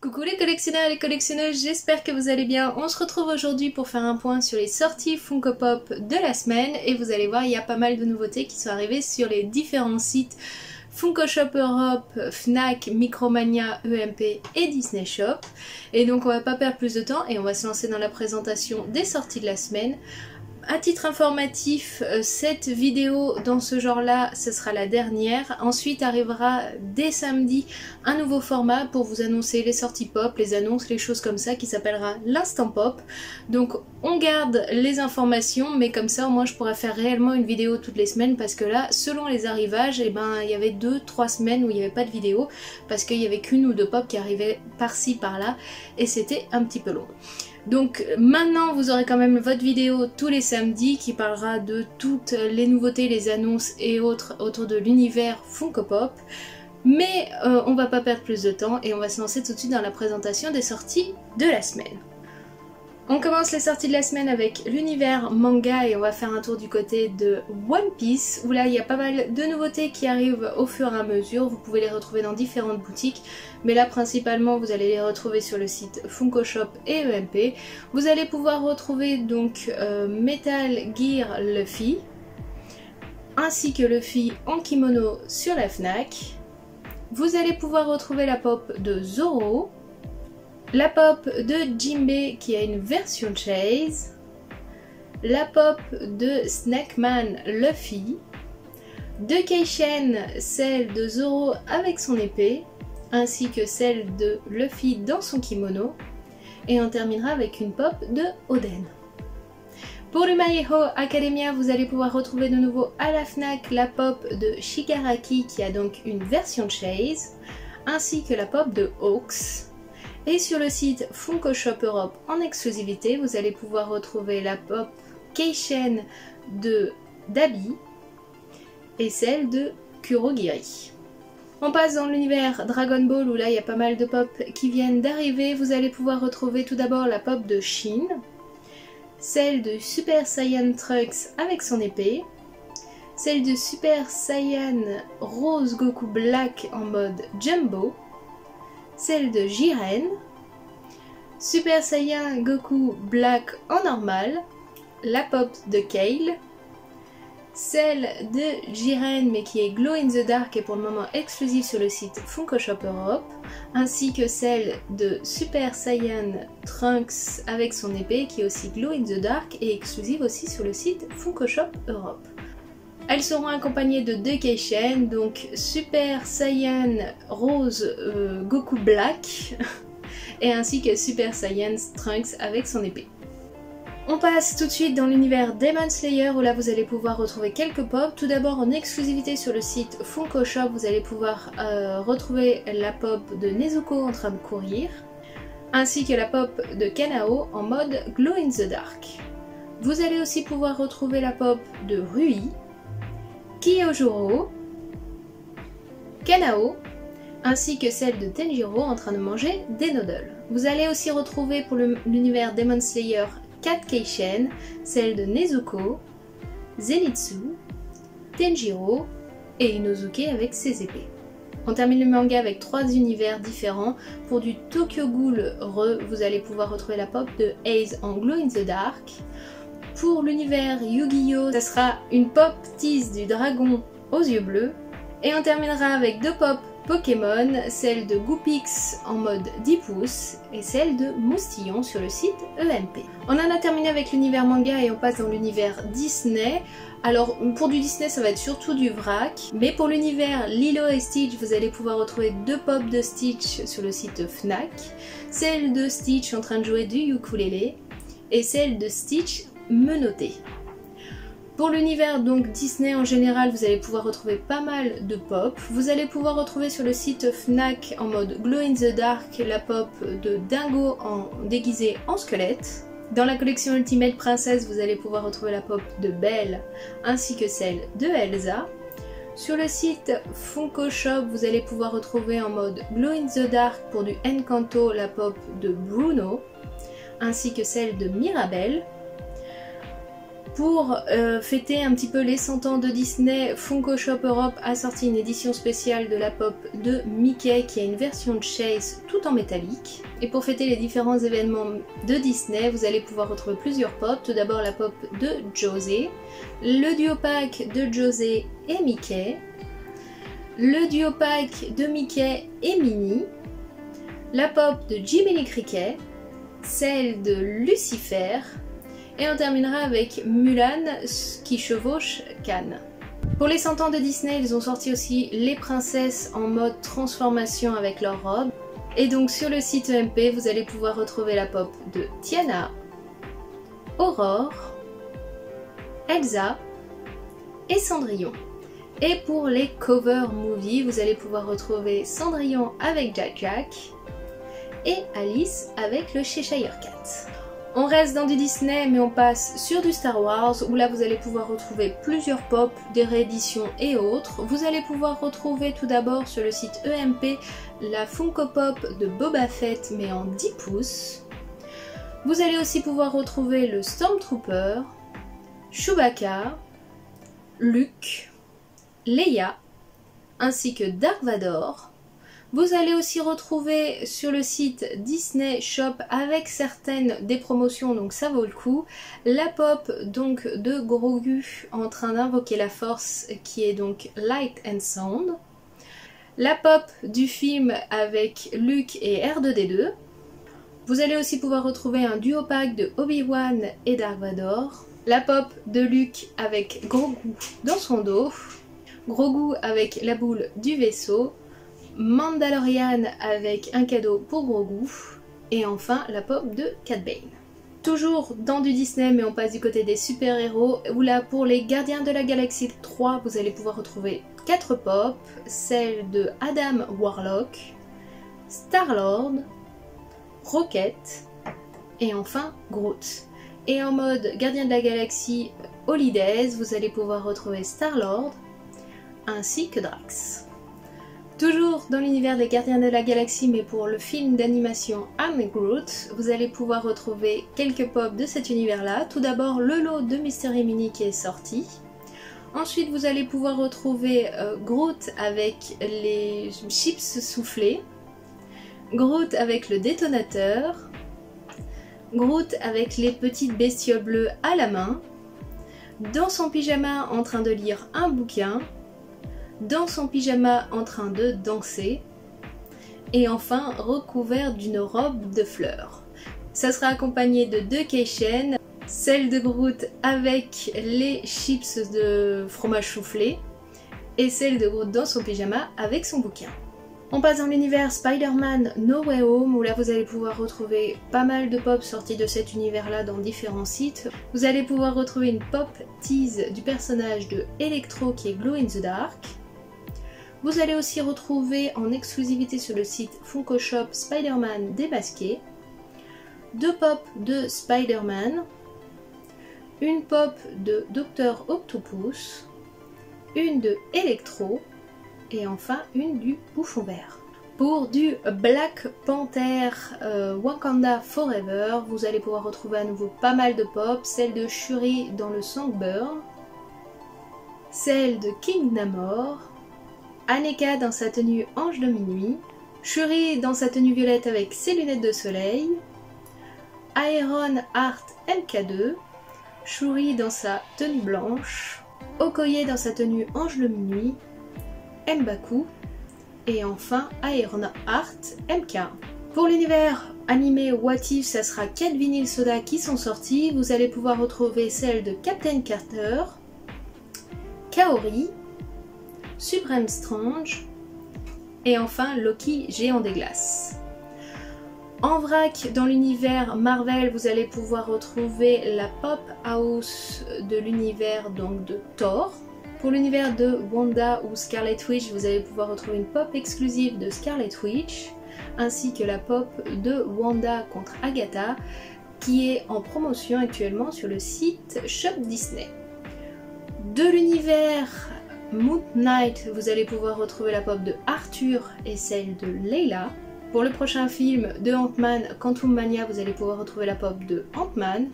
Coucou les collectionneurs et les collectionneuses, j'espère que vous allez bien. On se retrouve aujourd'hui pour faire un point sur les sorties Funko Pop de la semaine et vous allez voir, il y a pas mal de nouveautés qui sont arrivées sur les différents sites Funko Shop Europe, Fnac, Micromania, EMP et Disney Shop. Et donc on va pas perdre plus de temps et on va se lancer dans la présentation des sorties de la semaine. À titre informatif, cette vidéo dans ce genre-là, ce sera la dernière. Ensuite arrivera dès samedi un nouveau format pour vous annoncer les sorties pop, les annonces, les choses comme ça qui s'appellera l'instant pop. Donc on garde les informations, mais comme ça au moins je pourrais faire réellement une vidéo toutes les semaines parce que là, selon les arrivages, il y avait 2-3 semaines où il n'y avait pas de vidéo parce qu'il n'y avait qu'une ou deux pop qui arrivaient par-ci par-là et c'était un petit peu long. Donc maintenant vous aurez quand même votre vidéo tous les samedis qui parlera de toutes les nouveautés, les annonces et autres autour de l'univers Funko Pop. Mais on va pas perdre plus de temps et on va se lancer tout de suite dans la présentation des sorties de la semaine. On commence les sorties de la semaine avec l'univers manga et on va faire un tour du côté de One Piece où là il y a pas mal de nouveautés qui arrivent au fur et à mesure. Vous pouvez les retrouver dans différentes boutiques mais là principalement vous allez les retrouver sur le site Funko Shop et EMP. Vous allez pouvoir retrouver donc Metal Gear Luffy ainsi que Luffy en kimono sur la Fnac. Vous allez pouvoir retrouver la pop de Zoro, la pop de Jinbei qui a une version Chase, la pop de Snackman Luffy, de Keishen celle de Zoro avec son épée, ainsi que celle de Luffy dans son kimono, et on terminera avec une pop de Oden. Pour le My Hero Academia, vous allez pouvoir retrouver de nouveau à la Fnac la pop de Shigaraki qui a donc une version Chase, ainsi que la pop de Hawks. Et sur le site Funko Shop Europe en exclusivité, vous allez pouvoir retrouver la pop Keishen de Dabi et celle de Kurogiri. On passe dans l'univers Dragon Ball où là il y a pas mal de pop qui viennent d'arriver. Vous allez pouvoir retrouver tout d'abord la pop de Shin, celle de Super Saiyan Trunks avec son épée, celle de Super Saiyan Rose Goku Black en mode Jumbo, celle de Jiren, Super Saiyan Goku Black en normal, la pop de Kale, celle de Jiren mais qui est Glow in the Dark et pour le moment exclusive sur le site Funko Shop Europe, ainsi que celle de Super Saiyan Trunks avec son épée qui est aussi Glow in the Dark et exclusive aussi sur le site Funko Shop Europe. Elles seront accompagnées de deux Keishen, donc Super Saiyan Rose Goku Black et ainsi que Super Saiyan Trunks avec son épée. On passe tout de suite dans l'univers Demon Slayer où là vous allez pouvoir retrouver quelques pop. Tout d'abord en exclusivité sur le site Funko Shop, vous allez pouvoir retrouver la pop de Nezuko en train de courir, ainsi que la pop de Kanao en mode Glow in the Dark. Vous allez aussi pouvoir retrouver la pop de Rui, Kyojuro, Kanao, ainsi que celle de Tenjiro en train de manger des noodles. Vous allez aussi retrouver pour l'univers Demon Slayer 4 Keishen, celle de Nezuko, Zenitsu, Tenjiro et Inosuke avec ses épées. On termine le manga avec 3 univers différents. Pour du Tokyo Ghoul Re, vous allez pouvoir retrouver la pop de Ace en Glow in the Dark. Pour l'univers Yu-Gi-Oh! Ça sera une pop tease du dragon aux yeux bleus. Et on terminera avec 2 pop Pokémon, celle de Goopix en mode 10 pouces et celle de Moustillon sur le site EMP. On en a terminé avec l'univers manga et on passe dans l'univers Disney. Alors pour du Disney ça va être surtout du vrac, mais pour l'univers Lilo et Stitch vous allez pouvoir retrouver 2 pop de Stitch sur le site Fnac, celle de Stitch en train de jouer du ukulélé et celle de Stitch menottée. Pour l'univers donc Disney en général, vous allez pouvoir retrouver pas mal de pop. Vous allez pouvoir retrouver sur le site Fnac en mode Glow in the Dark la pop de Dingo déguisé en squelette. Dans la collection Ultimate Princess, vous allez pouvoir retrouver la pop de Belle ainsi que celle de Elsa. Sur le site Funko Shop, vous allez pouvoir retrouver en mode Glow in the Dark pour du Encanto la pop de Bruno ainsi que celle de Mirabelle. Pour fêter un petit peu les 100 ans de Disney, Funko Shop Europe a sorti une édition spéciale de la pop de Mickey qui a une version de Chase tout en métallique. Et pour fêter les différents événements de Disney, vous allez pouvoir retrouver plusieurs pops. Tout d'abord la pop de José, le duo pack de José et Mickey, le duo pack de Mickey et Minnie, la pop de Jiminy Cricket, celle de Lucifer, et on terminera avec Mulan qui chevauche Cannes. Pour les 100 ans de Disney, ils ont sorti aussi les princesses en mode transformation avec leurs robes. Et donc sur le site EMP, vous allez pouvoir retrouver la pop de Tiana, Aurore, Elsa et Cendrillon. Et pour les cover movies, vous allez pouvoir retrouver Cendrillon avec Jack Jack et Alice avec le Cheshire Cat. On reste dans du Disney mais on passe sur du Star Wars où là vous allez pouvoir retrouver plusieurs pops, des rééditions et autres. Vous allez pouvoir retrouver tout d'abord sur le site EMP la Funko Pop de Boba Fett mais en 10 pouces. Vous allez aussi pouvoir retrouver le Stormtrooper, Chewbacca, Luke, Leia ainsi que Dark Vador. Vous allez aussi retrouver sur le site Disney Shop avec certaines des promotions, donc ça vaut le coup, la pop donc de Grogu en train d'invoquer la force qui est donc Light and Sound, la pop du film avec Luke et R2D2. Vous allez aussi pouvoir retrouver un duo pack de Obi-Wan et Dark Vador, la pop de Luke avec Grogu dans son dos, Grogu avec la boule du vaisseau, Mandalorian avec un cadeau pour Grogu et enfin la pop de Cad Bane. Toujours dans du Disney mais on passe du côté des super-héros où là pour les Gardiens de la Galaxie 3 vous allez pouvoir retrouver 4 pop, celle de Adam Warlock, Star-Lord, Rocket et enfin Groot. Et en mode Gardien de la Galaxie Holidays vous allez pouvoir retrouver Star-Lord ainsi que Drax. Toujours dans l'univers des Gardiens de la Galaxie, mais pour le film d'animation I'm Groot, vous allez pouvoir retrouver quelques pops de cet univers-là. Tout d'abord, le lot de Mystery Mini qui est sorti. Ensuite, vous allez pouvoir retrouver Groot avec les chips soufflés, Groot avec le détonateur, Groot avec les petites bestioles bleues à la main, dans son pyjama en train de lire un bouquin, dans son pyjama en train de danser et enfin recouvert d'une robe de fleurs. Ça sera accompagné de 2 keychains, celle de Groot avec les chips de fromage soufflé et celle de Groot dans son pyjama avec son bouquin. On passe dans l'univers Spider-Man No Way Home où là vous allez pouvoir retrouver pas mal de pop sortis de cet univers là dans différents sites. Vous allez pouvoir retrouver une pop tease du personnage de Electro qui est Glow in the Dark. Vous allez aussi retrouver en exclusivité sur le site Funko Shop Spider-Man démasqué, 2 pop de Spider-Man, une pop de Dr Octopus, une de Electro et enfin une du Bouffon Vert. Pour du Black Panther Wakanda Forever, vous allez pouvoir retrouver à nouveau pas mal de pop, celle de Shuri dans le Songbird, celle de King Namor, Aneka dans sa tenue Ange de Minuit, Shuri dans sa tenue violette avec ses lunettes de soleil, Iron Heart MK2, Shuri dans sa tenue blanche, Okoye dans sa tenue Ange de Minuit, M'Baku et enfin Iron Heart MK. Pour l'univers animé What If, ça sera 4 vinyles soda qui sont sortis. Vous allez pouvoir retrouver celle de Captain Carter, Kaori, Supreme Strange et enfin Loki géant des glaces. En vrac, dans l'univers Marvel, vous allez pouvoir retrouver la Pop House de l'univers donc de Thor. Pour l'univers de Wanda ou Scarlet Witch, vous allez pouvoir retrouver une pop exclusive de Scarlet Witch ainsi que la pop de Wanda contre Agatha qui est en promotion actuellement sur le site Shop Disney. De l'univers Moon Knight, vous allez pouvoir retrouver la pop de Arthur et celle de Layla. Pour le prochain film de Ant-Man, Quantum Mania, vous allez pouvoir retrouver la pop de Ant-Man.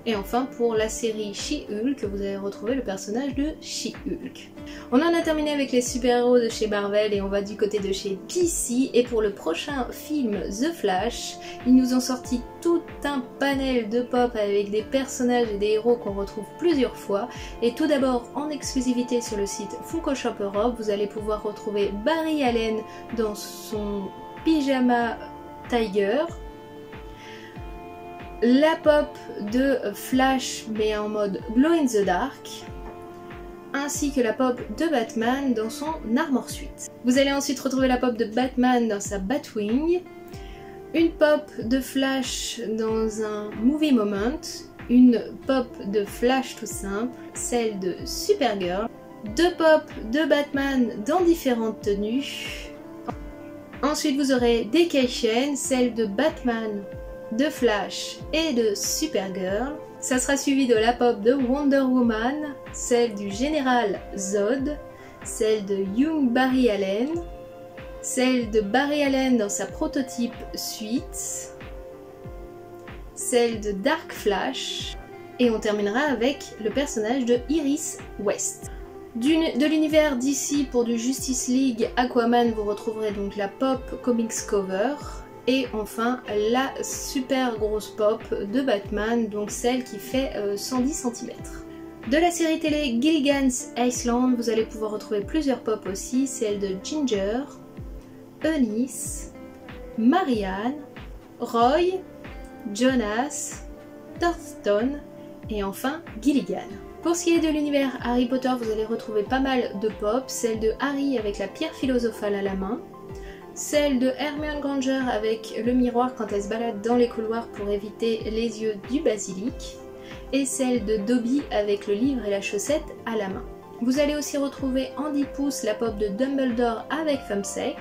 Et enfin pour la série She-Hulk, vous allez retrouver le personnage de She-Hulk. On en a terminé avec les super-héros de chez Marvel et on va du côté de chez DC. Et pour le prochain film The Flash, ils nous ont sorti tout un panel de pop avec des personnages et des héros qu'on retrouve plusieurs fois. Et tout d'abord en exclusivité sur le site Funko Shop Europe, vous allez pouvoir retrouver Barry Allen dans son pyjama Tiger, la pop de Flash mais en mode glow in the dark, ainsi que la pop de Batman dans son Armor Suite. Vous allez ensuite retrouver la pop de Batman dans sa Batwing, une pop de Flash dans un Movie Moment, une pop de Flash tout simple, celle de Supergirl, deux pop de Batman dans différentes tenues. Ensuite vous aurez des keychains, celle de Batman, de Flash et de Supergirl. Ça sera suivi de la pop de Wonder Woman, celle du Général Zod, celle de Young Barry Allen, celle de Barry Allen dans sa prototype suite, celle de Dark Flash, et on terminera avec le personnage de Iris West. De l'univers DC pour du Justice League Aquaman, vous retrouverez donc la pop comics cover. Et enfin la super grosse pop de Batman, donc celle qui fait 110 cm. De la série télé Gilligan's Island, vous allez pouvoir retrouver plusieurs pop aussi, celle de Ginger, Eunice, Marianne, Roy, Jonas, Thurston et enfin Gilligan. Pour ce qui est de l'univers Harry Potter, vous allez retrouver pas mal de pop, celle de Harry avec la pierre philosophale à la main, celle de Hermione Granger avec le miroir quand elle se balade dans les couloirs pour éviter les yeux du basilic, et celle de Dobby avec le livre et la chaussette à la main. Vous allez aussi retrouver Andy Pouce, la pop de Dumbledore avec Thumbsec,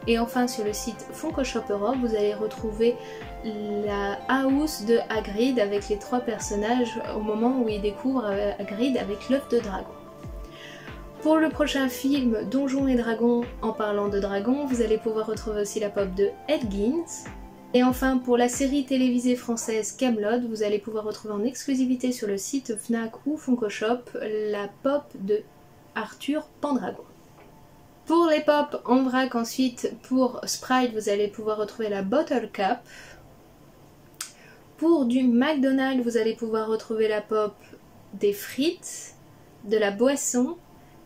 et enfin sur le site Funko Shop Europe, vous allez retrouver la house de Hagrid avec les trois personnages au moment où ils découvrent Hagrid avec l'œuf de dragon. Pour le prochain film Donjons et Dragons, en parlant de dragons, vous allez pouvoir retrouver aussi la pop de Edgins. Et enfin pour la série télévisée française Camelot, vous allez pouvoir retrouver en exclusivité sur le site Fnac ou Funko Shop la pop de Arthur Pendragon. Pour les pop en vrac ensuite, pour Sprite, vous allez pouvoir retrouver la Bottle Cap. Pour du McDonald's, vous allez pouvoir retrouver la pop des frites, de la boisson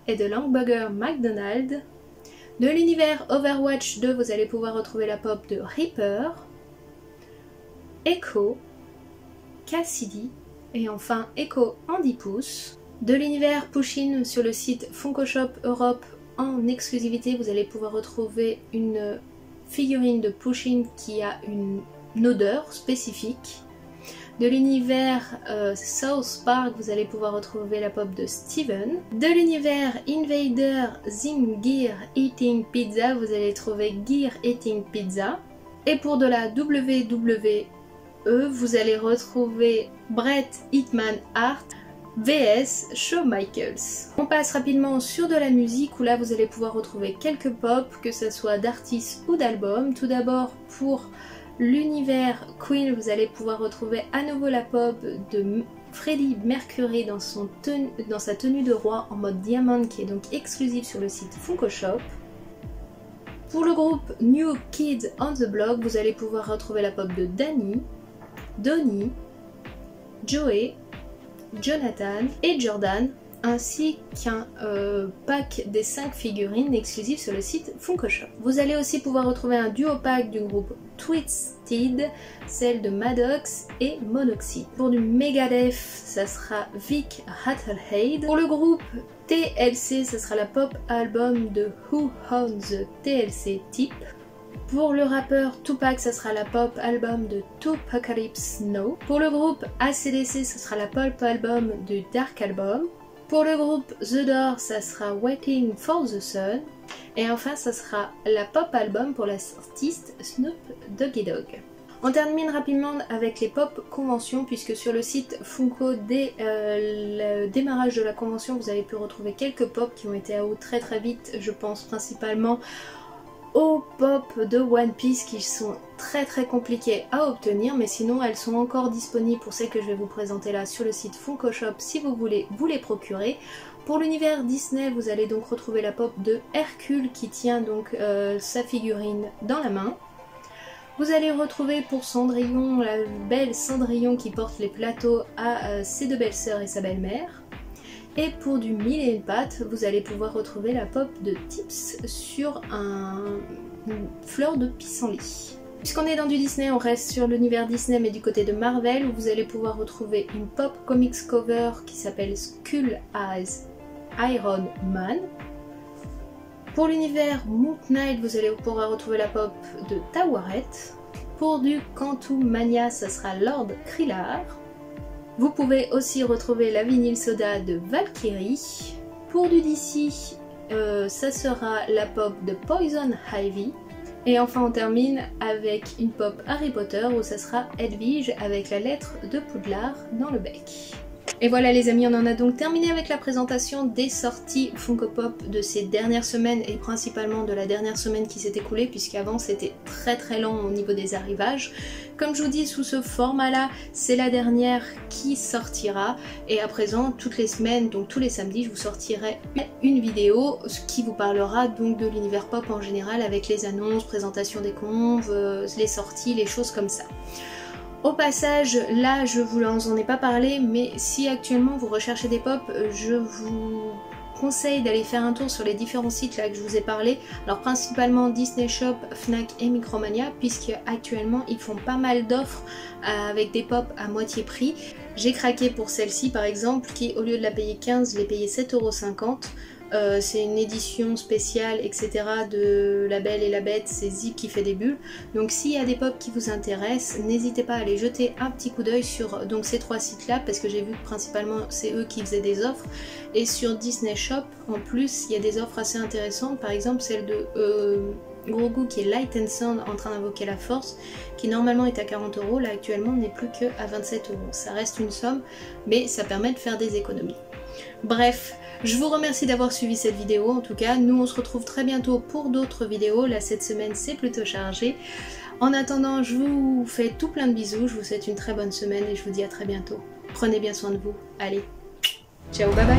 et de l'hamburger McDonald's. De l'univers Overwatch 2, vous allez pouvoir retrouver la pop de Reaper, Echo, Cassidy et enfin Echo Andy Pouce. De l'univers Pusheen sur le site Funko Shop Europe en exclusivité, vous allez pouvoir retrouver une figurine de Pusheen qui a une odeur spécifique. De l'univers South Park, vous allez pouvoir retrouver la pop de Steven. De l'univers Invader Zim Gear Eating Pizza, vous allez trouver Gear Eating Pizza. Et pour de la WWE, vous allez retrouver Bret Hitman Hart vs Shawn Michaels. On passe rapidement sur de la musique où là vous allez pouvoir retrouver quelques pop, que ce soit d'artistes ou d'albums. Tout d'abord pour l'univers Queen, vous allez pouvoir retrouver à nouveau la pop de Freddie Mercury dans sa tenue de roi en mode diamant qui est donc exclusive sur le site Funko Shop. Pour le groupe New Kids on the Block, vous allez pouvoir retrouver la pop de Danny, Donnie, Joey, Jonathan et Jordan, ainsi qu'un pack des 5 figurines exclusives sur le site Funko Shop. Vous allez aussi pouvoir retrouver un duo pack du groupe Twisted, celle de Maddox et Monoxide. Pour du Megadeth, ça sera Vic Rattlehead. Pour le groupe TLC, ça sera la pop album de Who Owns the TLC Tip. Pour le rappeur Tupac, ça sera la pop album de Tupacalypse Now. Pour le groupe AC/DC, ça sera la pop album de Dark Album. Pour le groupe The Doors, ça sera Waiting for the Sun. Et enfin, ça sera la pop album pour l'artiste Snoop Doggy Dogg. On termine rapidement avec les pop conventions, puisque sur le site Funko, dès le démarrage de la convention, vous avez pu retrouver quelques pop qui ont été à haut très vite. Je pense principalement aux pop de One Piece qui sont très compliquées à obtenir, mais sinon elles sont encore disponibles pour celles que je vais vous présenter là sur le site Funko Shop si vous voulez vous les procurer. Pour l'univers Disney, vous allez donc retrouver la pop de Hercule qui tient donc sa figurine dans la main. Vous allez retrouver pour Cendrillon la belle Cendrillon qui porte les plateaux à ses deux belles sœurs et sa belle-mère. Et pour du Mille et une pattes, vous allez pouvoir retrouver la pop de Tips sur une fleur de pissenlit. Puisqu'on est dans du Disney, on reste sur l'univers Disney mais du côté de Marvel où vous allez pouvoir retrouver une pop comics cover qui s'appelle Skull as Iron Man. Pour l'univers Moon Knight, vous allez pouvoir retrouver la pop de Tawaret. Pour du Quantum Mania, ça sera Lord Krillin. Vous pouvez aussi retrouver la vinyle soda de Valkyrie. Pour du DC, ça sera la pop de Poison Ivy. Et enfin on termine avec une pop Harry Potter où ça sera Hedwige avec la lettre de Poudlard dans le bec. Et voilà les amis, on en a donc terminé avec la présentation des sorties Funko Pop de ces dernières semaines et principalement de la dernière semaine qui s'est écoulée puisqu'avant c'était très lent au niveau des arrivages. Comme je vous dis, sous ce format là, c'est la dernière qui sortira et à présent toutes les semaines, donc tous les samedis, je vous sortirai une vidéo qui vous parlera donc de l'univers pop en général avec les annonces, présentation des conves, les sorties, les choses comme ça. Au passage, là je vous en ai pas parlé, mais si actuellement vous recherchez des pop, je vous conseille d'aller faire un tour sur les différents sites là que je vous ai parlé. Alors principalement Disney Shop, Fnac et Micromania, puisque actuellement ils font pas mal d'offres avec des pop à moitié prix. J'ai craqué pour celle-ci par exemple, qui au lieu de la payer 15, je l'ai payée 7,50 €. C'est une édition spéciale etc. de La Belle et la Bête, c'est Zip qui fait des bulles. Donc s'il y a des pop qui vous intéressent, n'hésitez pas à aller jeter un petit coup d'œil sur donc, ces trois sites là parce que j'ai vu que principalement c'est eux qui faisaient des offres. Et sur Disney Shop en plus il y a des offres assez intéressantes, par exemple celle de Grogu qui est Light and Sound en train d'invoquer la force, qui normalement est à 40 €, là actuellement n'est plus que à 27 €. Ça reste une somme mais ça permet de faire des économies. Bref, je vous remercie d'avoir suivi cette vidéo en tout cas. Nous on se retrouve très bientôt pour d'autres vidéos. Là cette semaine c'est plutôt chargé. En attendant, je vous fais tout plein de bisous. Je vous souhaite une très bonne semaine et je vous dis à très bientôt. Prenez bien soin de vous. Allez, ciao, bye bye.